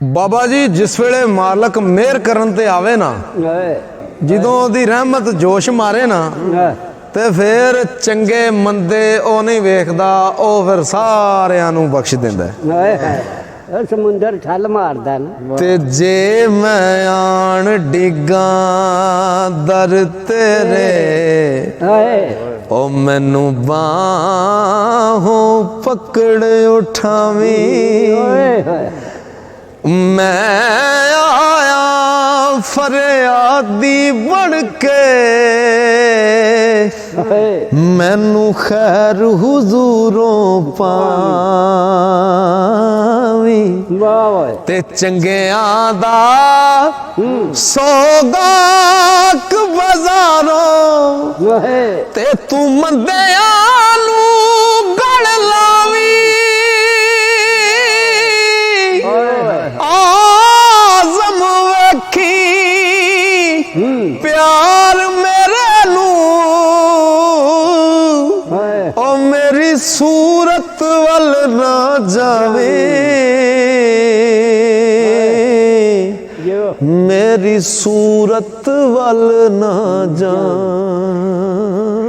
ਬਾਬਾ ਜੀ ਜਿਸ ਵੇਲੇ ਮਾਲਕ ਮਿਹਰ ਕਰਨ ਤੇ ਆਵੇ ਨਾ, ਜਦੋਂ ਉਹਦੀ ਰਹਿਮਤ ਜੋਸ਼ ਮਾਰੇ ਨਾ, ਤੇ ਫਿਰ ਚੰਗੇ ਮੰਦੇ ਉਹ ਨਹੀਂ ਵੇਖਦਾ, ਉਹ ਫਿਰ ਸਾਰਿਆਂ ਨੂੰ ਬਖਸ਼ ਦਿੰਦਾ ਸਮੁੰਦਰ ਛਲ ਮਾਰਦਾ ਨਾ। ਤੇ ਜੇ ਮੈਂ ਆਣ ਡਿੱਗਾ ਦਰ ਤੇਰੇ, ਉਹ ਮੈਨੂੰ ਬਾਹੋਂ ਪਕੜ ਉਠਾਵੀਂ। ਮੈਂ ਆਇਆ ਫਰਿਆਦੀ ਬਣ ਕੇ, ਮੈਨੂੰ ਖੈਰ ਹੁਜ਼ੂਰੋਂ ਪਾਵੀਂ। ਤੇ ਚੰਗਿਆਂ ਦਾ ਸੌਗਾਕ ਬਾਜ਼ਾਰੋਂ, ਤੇ ਤੂੰ ਮੰਦਿਆਂ ਨੂੰ ਗਲ ਲਾਵੀਂ। ਆਜ਼ਮ ਵੇਖੀ ਪਿਆਰ ਮੇਰੇ ਨੂੰ, ਉਹ ਮੇਰੀ ਸੂਰਤ ਵੱਲ ਨਾ ਜਾਵੇ, ਮੇਰੀ ਸੂਰਤ ਵੱਲ ਨਾ ਜਾਵੇ।